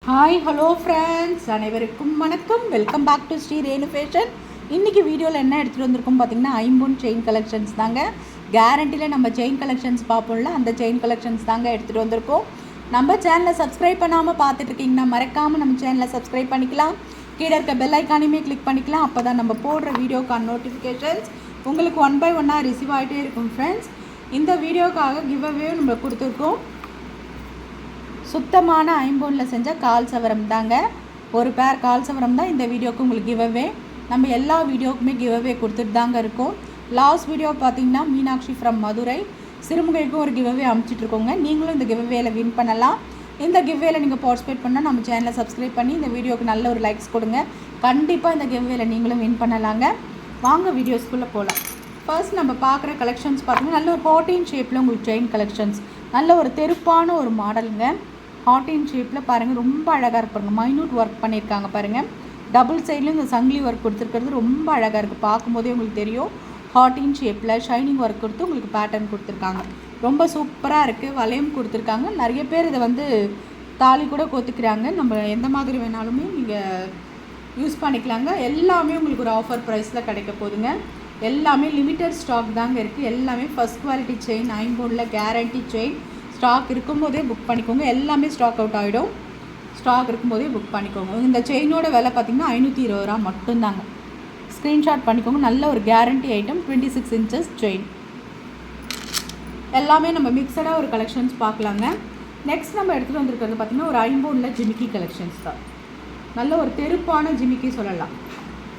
Hi hello friends, அனைவருக்கும் வணக்கம். Welcome back to Shri Renu fashion. இன்றைக்கி வீடியோவில் என்ன எடுத்துகிட்டு வந்திருக்கோம் பார்த்திங்கன்னா, ஐம்பொன் செயின் கலெக்ஷன்ஸ் தாங்க. கேரண்டியில் நம்ம செயின் கலெக்ஷன்ஸ் பார்ப்போம்ல, அந்த செயின் கலெக்ஷன்ஸ் தாங்க எடுத்துகிட்டு வந்திருக்கோம். நம்ம சேனலை சப்ஸ்கிரைப் பண்ணாமல் பார்த்துட்ருக்கீங்கன்னா மறக்காமல் நம்ம சேனலை சப்ஸ்கிரைப் பண்ணிக்கலாம். கீழே இருக்க பெல் ஐக்கானையுமே கிளிக் பண்ணிக்கலாம். அப்போ தான் நம்ம போடுற வீடியோக்கான நோட்டிஃபிகேஷன்ஸ் உங்களுக்கு 1 by 1 ரிசீவ் ஆகிட்டே இருக்கும். ஃப்ரெண்ட்ஸ், இந்த வீடியோக்காக கிவ் அவே நம்ம கொடுத்துருக்கோம். சுத்தமான ஐம்பொனில் செஞ்ச கால் சவரம் தாங்க. ஒரு பேர் கால் சவரம் தான் இந்த வீடியோவுக்கு உங்களுக்கு கிவ்அவே. நம்ம எல்லா வீடியோக்குமே கிவ்அவே கொடுத்துட்டு தாங்க இருக்கோம். லாஸ்ட் வீடியோ பார்த்திங்கன்னா மீனாட்சி ஃப்ரம் மதுரை சிறுமுகைக்கும் ஒரு கிவ்அவே அனுப்பிச்சிட்ருக்கோங்க. நீங்களும் இந்த கிவ்அவேல வின் பண்ணலாம். இந்த கிவ்அவேல நீங்கள் பார்ட்டிசிபேட் பண்ணால் நம்ம சேனலை சப்ஸ்கிரைப் பண்ணி இந்த வீடியோவுக்கு நல்ல ஒரு லைக்ஸ் கொடுங்க. கண்டிப்பாக இந்த கிவ்அவேல நீங்களும் வின் பண்ணலாங்க. வாங்க வீடியோஸ்குள்ளே போகலாம். ஃபர்ஸ்ட் நம்ம பார்க்குற கலெக்ஷன்ஸ் பார்த்திங்கன்னா நல்ல ஒரு ஹார்டின் ஷேப்பில் உங்களுக்கு செயின் கலெக்ஷன்ஸ், நல்ல ஒரு தெருப்பான ஒரு மாடலுங்க. ஹார்டின் ஷேப்பில் பாருங்கள், ரொம்ப அழகாக இருப்பாங்க. மைன்யூட் ஒர்க் பண்ணியிருக்காங்க பாருங்கள். டபுள் சைட்லேயும் இந்த சங்கிலி ஒர்க் கொடுத்துருக்கிறது ரொம்ப அழகாக இருக்குது. பார்க்கும்போதே உங்களுக்கு தெரியும். ஹார்டின் ஷேப்பில் ஷைனிங் ஒர்க் கொடுத்து உங்களுக்கு பேட்டர்ன் கொடுத்துருக்காங்க. ரொம்ப சூப்பராக இருக்குது. வளையம் கொடுத்துருக்காங்க. நிறைய பேர் இதை வந்து தாலி கூட கோத்துக்கிறாங்க. நம்ம எந்த மாதிரி வேணாலுமே நீங்கள் யூஸ் பண்ணிக்கலாங்க. எல்லாமே உங்களுக்கு ஒரு ஆஃபர் ப்ரைஸில் கிடைக்க போகுதுங்க. எல்லாமே லிமிட்டட் ஸ்டாக் தாங்க இருக்குது. எல்லாமே ஃபஸ்ட் குவாலிட்டி செயின், ஐம்பொனில் கேரண்டி செயின். ஸ்டாக் இருக்கும்போதே புக் பண்ணிக்கோங்க. எல்லாமே ஸ்டாக் அவுட் ஆகிடும். ஸ்டாக் இருக்கும்போதே புக் பண்ணிக்கோங்க. இந்த செயினோட விலை பார்த்திங்கன்னா 520 ரூபா மட்டும்தாங்க. ஸ்க்ரீன்ஷாட் பண்ணிக்கோங்க. நல்ல ஒரு கேரண்டி ஐட்டம். 26 inches chain. எல்லாமே நம்ம மிக்சடாக ஒரு கலெக்ஷன்ஸ் பார்க்கலாங்க. நெக்ஸ்ட் நம்ம எடுத்துகிட்டு வந்திருக்கிறது பார்த்திங்கன்னா ஒரு ஐம்பொனில் ஜிமிக்கி கலெக்ஷன்ஸ் தான். நல்ல ஒரு தெருப்பான ஜிமிக்கி சொல்லலாம்.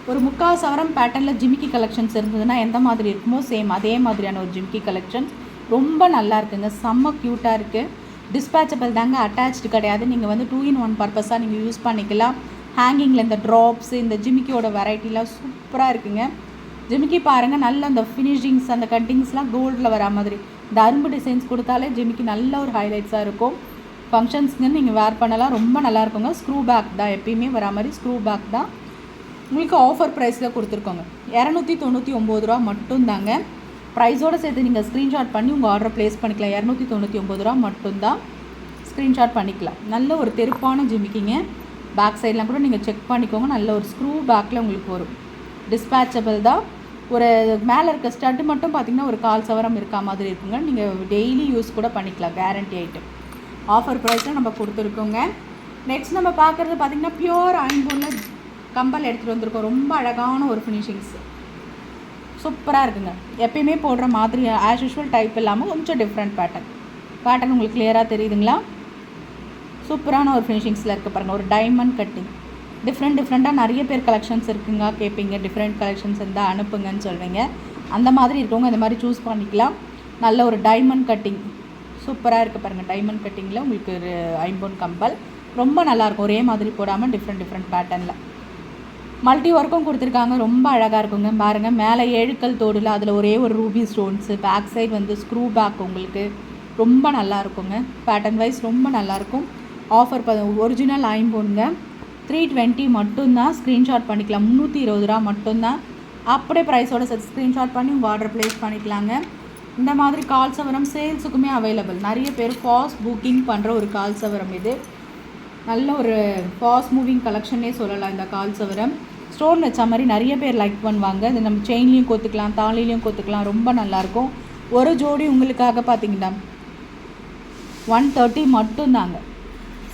ஒரு 3/4 சவரம் பேட்டர்னில் ஜிமிக்கி கலெக்ஷன்ஸ் இருந்ததுன்னா எந்த மாதிரி இருக்குமோ சேம் அதே மாதிரியான ஒரு ஜிமிக்கி கலெக்ஷன்ஸ். ரொம்ப நல்லா இருக்குங்க. செம்ம க்யூட்டாக இருக்குது. டிஸ்பேச்சபிள் தாங்க, அட்டாச்சு கிடையாது. நீங்கள் வந்து 2 in 1 பர்பஸாக நீங்கள் யூஸ் பண்ணிக்கலாம். ஹேங்கிங்கில் இந்த ட்ராப்ஸு, இந்த ஜிமிக்கியோட வெரைட்டிலாம் சூப்பராக இருக்குங்க. ஜிமிக்கி பாருங்கள், நல்ல அந்த ஃபினிஷிங்ஸ், அந்த கட்டிங்ஸ்லாம் கோல்டில் வரா மாதிரி இந்த அரும்பு டிசைன்ஸ் கொடுத்தாலே ஜிமிக்கி நல்ல ஒரு ஹைலைட்ஸாக இருக்கும். ஃபங்க்ஷன்ஸ்க்கு நீங்கள் வேர் பண்ணலாம். ரொம்ப நல்லா இருக்குங்க. ஸ்க்ரூ பேக் தான், எப்பயுமே வரா மாதிரி ஸ்க்ரூ பேக் தான். உங்களுக்கு ஆஃபர் ப்ரைஸில் கொடுத்துருக்கோங்க. 299 ரூபா மட்டும்தாங்க. ப்ரைஸோடு சேர்த்து நீங்கள் ஸ்க்ரீன்ஷாட் பண்ணி உங்கள் ஆர்டரை ப்ளேஸ் பண்ணிக்கலாம். 299 ரூபா மட்டும்தான். ஸ்க்ரீன்ஷாட் பண்ணிக்கலாம். நல்ல ஒரு தெருப்பான ஜிமிக்கிங்க. பேக் சைட்லாம் கூட நீங்கள் செக் பண்ணிக்கோங்க. நல்ல ஒரு ஸ்க்ரூ பேக்கில் உங்களுக்கு வரும். டிஸ்பேச்சபிள் தான். ஒரு மேலே இருக்க ஸ்டட்டு மட்டும் பார்த்திங்கன்னா ஒரு 1/4 சவரம் இருக்கா மாதிரி இருக்குங்க. நீங்கள் டெய்லி யூஸ் கூட பண்ணிக்கலாம். Guarantee item. ஆஃபர் ப்ரைஸில் நம்ம கொடுத்துருக்கோங்க. நெக்ஸ்ட் நம்ம பார்க்குறது பார்த்திங்கன்னா பியூர் ஐம்பொனில் கம்பல் எடுத்துகிட்டு வந்திருக்கோம். ரொம்ப அழகான ஒரு ஃபினிஷிங்ஸ். சூப்பராக இருக்குங்க. எப்பயுமே போடுற மாதிரி ஆஸ் யூஷுவல் டைப் இல்லாமல் கொஞ்சம் டிஃப்ரெண்ட் பேட்டர்ன் உங்களுக்கு கிளியராக தெரியுதுங்களா? சூப்பரான ஒரு ஃபினிஷிங்ஸில் இருக்குது பாருங்கள். ஒரு டைமண்ட் கட்டிங். டிஃப்ரெண்ட்டாக நிறைய பேர் கலெக்ஷன்ஸ் இருக்குங்க கேட்பீங்க. டிஃப்ரெண்ட் கலெக்ஷன்ஸ் இருந்தால் அனுப்புங்கன்னு சொல்வீங்க. அந்த மாதிரி இருக்கவங்க இந்த மாதிரி சூஸ் பண்ணிக்கலாம். நல்ல ஒரு டைமண்ட் கட்டிங் சூப்பராக இருக்குது பாருங்கள். டைமண்ட் கட்டிங்கில் உங்களுக்கு ஒரு ஐம்பொன் கம்பல் ரொம்ப நல்லாயிருக்கும். ஒரே மாதிரி போடாமல் டிஃப்ரெண்ட் பேட்டர்னில் மல்டி ஒர்க்கும் கொடுத்துருக்காங்க. ரொம்ப அழகாக இருக்குங்க. பாருங்கள், மேலே 7 கல் தோடில் அதில் ஒரே ஒரு ரூபி ஸ்டோன்ஸு. பேக் சைடு வந்து ஸ்க்ரூ பேக் உங்களுக்கு ரொம்ப நல்லா இருக்குங்க. பேட்டர்ன் வைஸ் ரொம்ப நல்லாயிருக்கும். Offer original ஐம்பொன்ங்க. 320 மட்டும்தான். ஸ்க்ரீன்ஷாட் பண்ணிக்கலாம். 320 ரூபா மட்டும்தான். அப்படியே ப்ரைஸோட சேர்த்து ஸ்க்ரீன்ஷாட் பண்ணி உங்கள் ஆர்டர் ப்ளேஸ் பண்ணிக்கலாங்க. இந்த மாதிரி கால் சவரம் சேல்ஸுக்குமே அவைலபிள். நிறைய பேர் ஃபாஸ்ட் புக்கிங் பண்ணுற ஒரு கால் சவரம் இது. நல்ல ஒரு ஃபாஸ்ட் மூவிங் கலெக்ஷனே சொல்லலாம். இந்த கால் சவரம் ஸ்டோன் வச்ச மாதிரி நிறைய பேர் லைக் பண்ணுவாங்க. இது நம்ம செயின்லேயும் கோத்துக்கலாம், தாலிலையும் கோத்துக்கலாம். ரொம்ப நல்லாயிருக்கும். ஒரு ஜோடி உங்களுக்காக பார்த்தீங்கன்னா 130 மட்டும்தாங்க.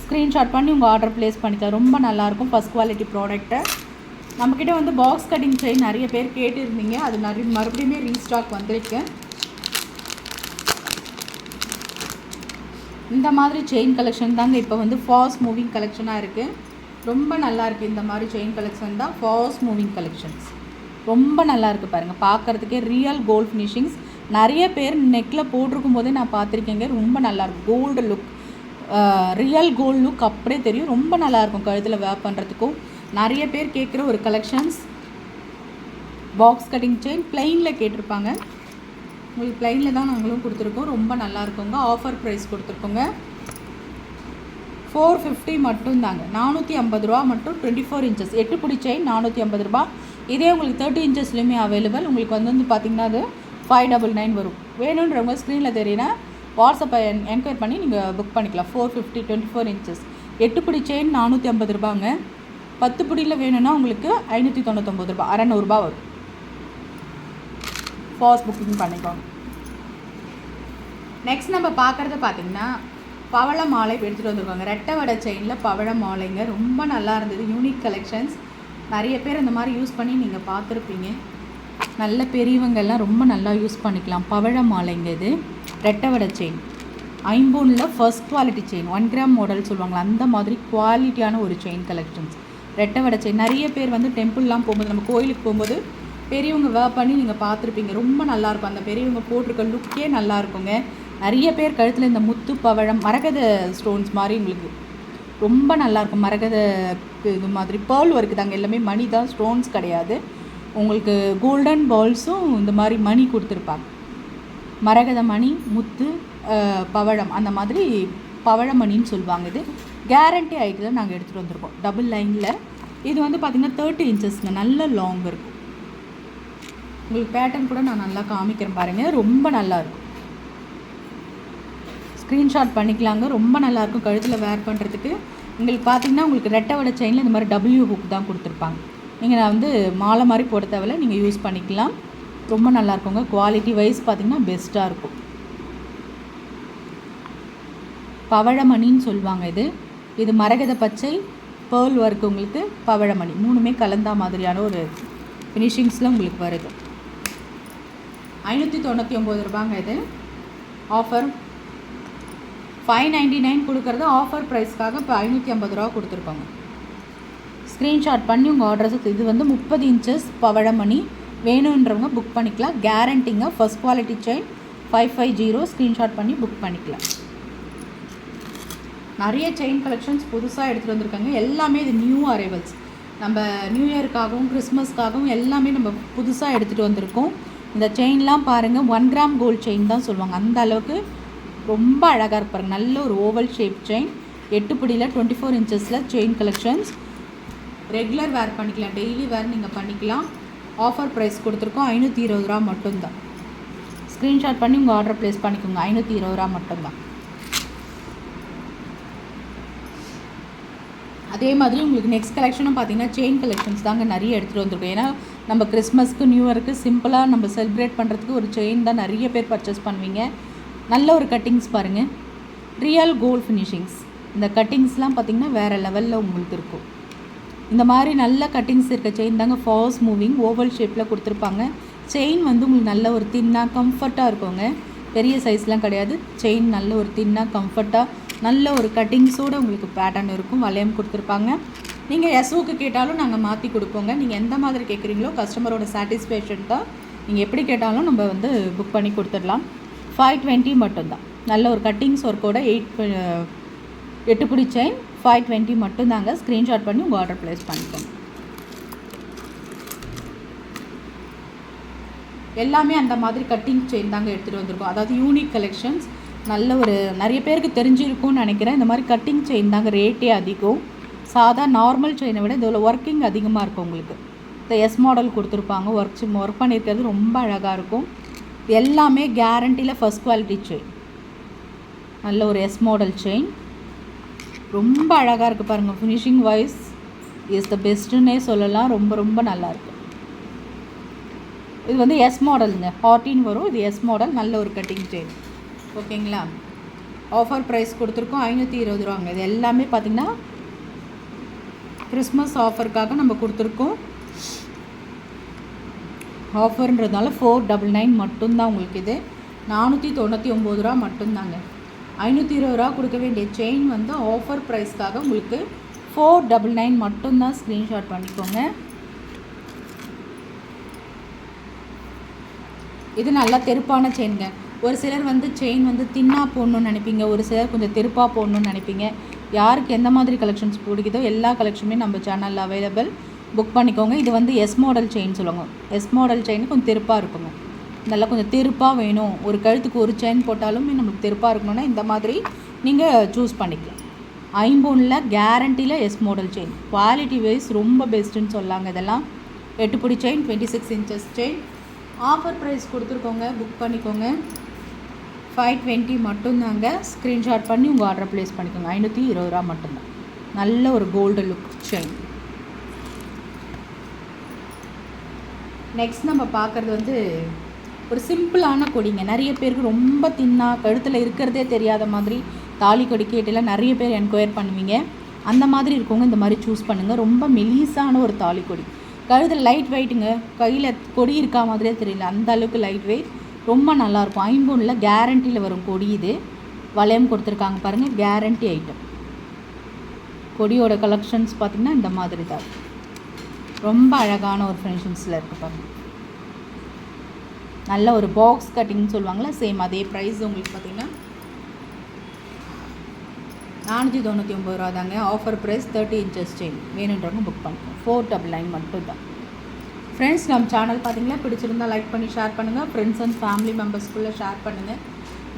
ஸ்க்ரீன்ஷாட் பண்ணி உங்கள் ஆர்டர் ப்ளேஸ் பண்ணிக்கலாம். ரொம்ப நல்லாயிருக்கும். First quality product. நம்மக்கிட்ட வந்து பாக்ஸ் கட்டிங் செயின் நிறைய பேர் கேட்டுருந்தீங்க. அது மறுபடியுமே ரீஸ்டாக் வந்திருக்கு. இந்த மாதிரி செயின் கலெக்ஷன் தாங்க இப்போ வந்து ஃபாஸ்ட் மூவிங் கலெக்ஷனாக இருக்குது. ரொம்ப நல்லாயிருக்கு. இந்த மாதிரி செயின் கலெக்ஷன் தான் ஃபாஸ்ட் மூவிங் கலெக்ஷன்ஸ். ரொம்ப நல்லா இருக்குது பாருங்கள். பார்க்குறதுக்கே ரியல் கோல்டு ஃபினிஷிங்ஸ். நிறைய பேர் நெக்கில் போட்டிருக்கும் போதே நான் பார்த்துருக்கேங்க. ரொம்ப நல்லாயிருக்கும். Gold look, real gold look அப்படியே தெரியும். ரொம்ப நல்லாயிருக்கும் கழுத்தில் வேர் பண்ணுறதுக்கும். நிறைய பேர் கேட்குற ஒரு கலெக்ஷன்ஸ். பாக்ஸ் கட்டிங் செயின் பிளெயினில் கேட்டிருப்பாங்க. உங்களுக்கு பிளைனில் தான் நாங்களும் கொடுத்துருக்கோம். ரொம்ப நல்லா இருக்குங்க. Offer price கொடுத்துருக்கோங்க. 450 மட்டும்தாங்க. 450 ரூபா மட்டும். 24 இன்ச்சஸ் 8 பிடி செயின் 450 ரூபா. இதே உங்களுக்கு 30 இன்ச்சஸ்லையுமே அவைலபிள். உங்களுக்கு வந்து பார்த்திங்கன்னா அது 599 வரும். வேணுன்றவங்க ஸ்க்ரீனில் தெரியுன்னா வாட்ஸ்அப்பை என்கொயர் பண்ணி நீங்கள் புக் பண்ணிக்கலாம். 450 24 இன்ச்சஸ் 8 பிடி செயின் 450 ரூபாங்க. 10 பிடியில் வேணும்னா உங்களுக்கு 599 ரூபா, 600 ரூபா வரும். ஃபாஸ்ட் புக்கிங் பண்ணிக்கோங்க. நெக்ஸ்ட் நம்ம பார்க்குறது பார்த்திங்கன்னா பவள மாலை எடுத்துகிட்டு வந்துருக்காங்க. ரெட்டை வடை செயினில் பவள மாலைங்க, ரொம்ப நல்லா இருந்தது. யூனிக் கலெக்ஷன்ஸ், நிறைய பேர் இந்த மாதிரி யூஸ் பண்ணி நீங்கள் பார்த்துருப்பீங்க. நல்ல பெரியவங்கெல்லாம் ரொம்ப நல்லா யூஸ் பண்ணிக்கலாம். பவழ மாலைங்க இது. ரெட்டை வடை செயின், ஐம்பொனில் first quality chain, 1 gram model சொல்லுவாங்களா அந்த மாதிரி குவாலிட்டியான ஒரு செயின் கலெக்ஷன்ஸ். ரெட்டை வடை செயின் நிறைய பேர் வந்து டெம்பிள்லாம் போகும்போது, நம்ம கோயிலுக்கு போகும்போது பெரியவங்க வேர் பண்ணி நீங்கள் பார்த்துருப்பீங்க. ரொம்ப நல்லாயிருக்கும், அந்த பெரியவங்க போட்டிருக்க லுக்கே நல்லா இருக்குங்க. நிறைய பேர் கழுத்தில் இந்த முத்து பவழம் மரகத ஸ்டோன்ஸ் மாதிரி உங்களுக்கு ரொம்ப நல்லாயிருக்கும். மரகத இது மாதிரி பேர்ல் ஒர்க்கு தாங்க, எல்லாமே மணி தான், ஸ்டோன்ஸ் கிடையாது. உங்களுக்கு கோல்டன் பால்ஸும் இந்த மாதிரி மணி கொடுத்துருப்பாங்க. மரகத மணி, முத்து, பவழம், அந்த மாதிரி பவழமணின்னு சொல்லுவாங்க. இது கேரண்டி ஆகிட்டு நாங்கள் எடுத்துகிட்டு வந்திருக்கோம். டபுள் லைனில் இது வந்து பார்த்திங்கன்னா 30 இன்ச்சஸ்ங்க, நல்ல லாங் இருக்கும். உங்களுக்கு பேட்டர்ன் கூட நான் நல்லா காமிக்கிறேன் பாருங்கள், ரொம்ப நல்லாயிருக்கும். ஸ்க்ரீன்ஷாட் பண்ணிக்கலாங்க, ரொம்ப நல்லாயிருக்கும் கழுத்தில் வேர் பண்ணுறதுக்கு. உங்களுக்கு பார்த்திங்கன்னா உங்களுக்கு ரெட்டை வடை செயினில் இந்த மாதிரி டபிள்யூ ஹுக் தான் கொடுத்துருப்பாங்க. நீங்கள் நான் வந்து மாலை மாதிரி போட தேவையில்ல, நீங்கள் யூஸ் பண்ணிக்கலாம். ரொம்ப நல்லாயிருக்குங்க. குவாலிட்டி வைஸ் பார்த்திங்கன்னா பெஸ்ட்டாக இருக்கும். பவழமணின்னு சொல்லுவாங்க இது. இது மரகத பச்சை, பேர்ல் ஒர்க், உங்களுக்கு பவழமணி, மூணுமே கலந்தா மாதிரியான ஒரு ஃபினிஷிங்ஸில் உங்களுக்கு வருது. 599 ரூபாங்க இது. ஆஃபர் 599 கொடுக்குறது ஆஃபர் ப்ரைஸ்க்காக இப்போ 550 ரூபா கொடுத்துருக்கோங்க. ஸ்க்ரீன்ஷாட் பண்ணி உங்கள் ஆர்டர்ஸ். இது வந்து 30 இன்ச்சஸ் பவழமணி, வேணுன்றவங்க புக் பண்ணிக்கலாம். கேரண்டிங்க, ஃபர்ஸ்ட் குவாலிட்டி செயின் 550. ஸ்க்ரீன்ஷாட் பண்ணி புக் பண்ணிக்கலாம். நிறைய செயின் கலெக்ஷன்ஸ் புதுசாக எடுத்துகிட்டு வந்திருக்காங்க. எல்லாமே இது நியூ அரைவல்ஸ். நம்ம நியூ இயருக்காகவும் கிறிஸ்மஸ்க்காகவும் எல்லாமே நம்ம புதுசாக எடுத்துகிட்டு வந்திருக்கோம். இந்த செயின்லாம் பாருங்கள், 1 கிராம் கோல்டு செயின் தான் சொல்லுவாங்க. அந்த அளவுக்கு ரொம்ப அழகாக இருப்பாருங்க. நல்ல ஒரு ஓவல் ஷேப் செயின், 8 பிடியில் 24 இன்ச்சஸில் செயின் கலெக்ஷன்ஸ். ரெகுலர் வேர் பண்ணிக்கலாம், டெய்லி வேர் நீங்கள் பண்ணிக்கலாம். ஆஃபர் ப்ரைஸ் கொடுத்துருக்கோம் 520 ரூபா மட்டும்தான். ஸ்க்ரீன்ஷாட் பண்ணி உங்கள் ஆர்டர் ப்ளேஸ் பண்ணிக்கோங்க. 520 ரூபா மட்டும்தான். அதே மாதிரி உங்களுக்கு நெக்ஸ்ட் கலெக்ஷனும் பார்த்தீங்கன்னா செயின் கலெக்ஷன்ஸ் தாங்க நிறைய எடுத்துகிட்டு வந்திருக்கோம். ஏன்னா நம்ம கிறிஸ்மஸ்க்கு நியூ இயருக்கு சிம்பிளாக நம்ம செலிப்ரேட் பண்ணுறதுக்கு ஒரு செயின் தான் நிறைய பேர் பர்ச்சேஸ் பண்ணுவீங்க. நல்ல ஒரு கட்டிங்ஸ் பாருங்கள், ரியல் கோல்ட் ஃபினிஷிங்ஸ். இந்த கட்டிங்ஸ்லாம் பார்த்திங்கன்னா வேறு லெவலில் உங்களுக்கு இருக்கும். இந்த மாதிரி நல்ல கட்டிங்ஸ் இருக்க செயின் தாங்க ஃபாஸ்ட் மூவிங், ஓவல் ஷேப்பில் கொடுத்துருப்பாங்க. செயின் வந்து உங்களுக்கு நல்ல ஒரு தின்னாக கம்ஃபர்ட்டாக இருக்குங்க. பெரிய சைஸ்லாம் கிடையாது. செயின் நல்ல ஒரு தின்னாக கம்ஃபர்ட்டாக நல்ல ஒரு கட்டிங்ஸோடு உங்களுக்கு பேட்டர்ன் இருக்கும். வளையம் கொடுத்துருப்பாங்க. நீங்கள் எஸ்ஓக்கு கேட்டாலும் நாங்கள் மாற்றி கொடுப்போங்க. நீங்கள் எந்த மாதிரி கேட்குறீங்களோ கஸ்டமரோட சாட்டிஸ்ஃபேக்ஷன் தான். நீங்கள் எப்படி கேட்டாலும் நம்ம வந்து புக் பண்ணி கொடுத்துடலாம். 520 மட்டும்தான். நல்ல ஒரு கட்டிங்ஸ் ஒர்க்கோட 8 பிடி செயின் 520 மட்டும்தாங்க. ஸ்க்ரீன்ஷாட் பண்ணி உங்கள் ஆர்டர் ப்ளேஸ் பண்ணிக்கோங்க. எல்லாமே அந்த மாதிரி கட்டிங் செயின் தாங்க எடுத்துகிட்டு வந்திருக்கோம். அதாவது யூனிக் கலெக்ஷன்ஸ். நல்ல ஒரு நிறைய பேருக்கு தெரிஞ்சிருக்கும்னு நினைக்கிறேன். இந்த மாதிரி கட்டிங் செயின் தாங்க ரேட்டே அதிகம். சாதா நார்மல் செயினை விட இதில் ஒர்க்கிங் அதிகமாக இருக்கும். உங்களுக்கு இந்த எஸ் மாடல் கொடுத்துருப்பாங்க. ஒர்க் பண்ணியிருக்கிறது ரொம்ப அழகாக இருக்கும். எல்லாமே கேரண்டியில் ஃபர்ஸ்ட் குவாலிட்டி செயின். நல்ல ஒரு எஸ் மாடல் செயின், ரொம்ப அழகாக இருக்குது பாருங்கள். ஃபினிஷிங் வைஸ் இஸ் த பெஸ்ட்டுன்னே சொல்லலாம். ரொம்ப ரொம்ப நல்லாயிருக்கு. இது வந்து எஸ் மாடலுங்க, 14 வரும். இது எஸ் மாடல், நல்ல ஒரு கட்டிங் செயின். ஓகேங்களா? ஆஃபர் ப்ரைஸ் கொடுத்துருக்கோம் 520 ரூபாங்க. இது எல்லாமே பார்த்திங்கன்னா கிறிஸ்மஸ் ஆஃபருக்காக நம்ம கொடுத்துருக்கோம். ஆஃபர்ன்றதுனால 499 மட்டும்தான் உங்களுக்கு. இது 499 ரூபா மட்டும்தாங்க. 520 ரூபா கொடுக்க வேண்டிய செயின் வந்து ஆஃபர் ப்ரைஸ்க்காக உங்களுக்கு 499 மட்டும்தான். ஸ்க்ரீன்ஷாட் பண்ணிக்கோங்க. இது நல்லா தெருப்பான செயின்ங்க. ஒரு சிலர் வந்து செயின் வந்து தின்னாக போடணுன்னு நினைப்பீங்க, ஒரு சிலர் கொஞ்சம் தெருப்பாக போடணுன்னு நினைப்பீங்க. யாருக்கு எந்த மாதிரி கலெக்ஷன்ஸ் பிடிக்குதோ எல்லா கலெக்ஷனுமே நம்ம சேனலில் அவைலபிள். புக் பண்ணிக்கோங்க. இது வந்து எஸ் மாடல் செயின் சொல்லுவாங்க. எஸ் மாடல் செயின் கொஞ்சம் தெருப்பாக இருக்குங்க. நல்லா கொஞ்சம் தெருப்பாக வேணும், ஒரு கழுத்துக்கு ஒரு செயின் போட்டாலுமே நம்மளுக்கு தெருப்பாக இருக்கணும்னா இந்த மாதிரி நீங்கள் சூஸ் பண்ணிக்கலாம். ஐம்பொனில் கேரண்டியில் S model chain, quality wise ரொம்ப பெஸ்ட்டுன்னு சொல்லாங்க. இதெல்லாம் 8 பிடி chain, 26 inches chain. Offer price கொடுத்துருக்கோங்க, புக் பண்ணிக்கோங்க. 520 மட்டும்தாங்க. ஸ்க்ரீன்ஷாட் பண்ணி உங்கள் ஆர்டரை ப்ளேஸ் பண்ணிக்கோங்க. 520 ரூபா மட்டும்தான். நல்ல ஒரு கோல்டு லுக் செயின். நெக்ஸ்ட் நம்ம பார்க்குறது வந்து ஒரு சிம்பிளான கொடிங்க. நிறைய பேருக்கு ரொம்ப தின்னா கழுத்தில் இருக்கிறதே தெரியாத மாதிரி தாலி கொடி கேட்டெல்லாம் நிறைய பேர் என்கொயர் பண்ணுவீங்க. அந்த மாதிரி இருக்கவங்க இந்த மாதிரி சூஸ் பண்ணுங்கள். ரொம்ப மெலிசான ஒரு தாலி கொடி, கழுத்தில் லைட் வெயிட்டுங்க, கையில் கொடி இருக்கா மாதிரியே தெரியல, அந்த அளவுக்கு லைட் வெயிட், ரொம்ப நல்லாயிருக்கும். ஐம்பொன்னில் கேரண்டியில் வரும் கொடி. இது வளையம் கொடுத்துருக்காங்க பாருங்கள், கேரண்டி ஐட்டம். கொடியோட கலெக்ஷன்ஸ் பார்த்திங்கன்னா இந்த மாதிரி தான் ரொம்ப அழகான ஒரு ஃபினிஷிங்ஸில் இருக்குது பாருங்கள். நல்ல ஒரு பாக்ஸ் கட்டிங்னு சொல்லுவாங்களே, சேம் அதே ப்ரைஸ் உங்களுக்கு பார்த்திங்கன்னா 499 ரூபா தாங்க. Offer price 30 inches chain. வேணுன்றவங்க புக் பண்ணுறோம். 499 மட்டும் தான். ஃப்ரெண்ட்ஸ், நம்ம சேனல் பார்த்திங்கன்னா பிடிச்சிருந்தால் லைக் பண்ணி ஷேர் பண்ணுங்கள். ஃப்ரெண்ட்ஸ் அண்ட் ஃபேமிலி மெம்பர்ஸ்குள்ளே ஷேர் பண்ணுங்கள்.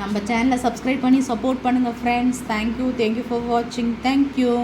நம்ம சேனலை சப்ஸ்கிரைப் பண்ணி சப்போர்ட் பண்ணுங்கள் ஃப்ரெண்ட்ஸ். தேங்க்யூ ஃபார் வாட்சிங். தேங்க்யூ.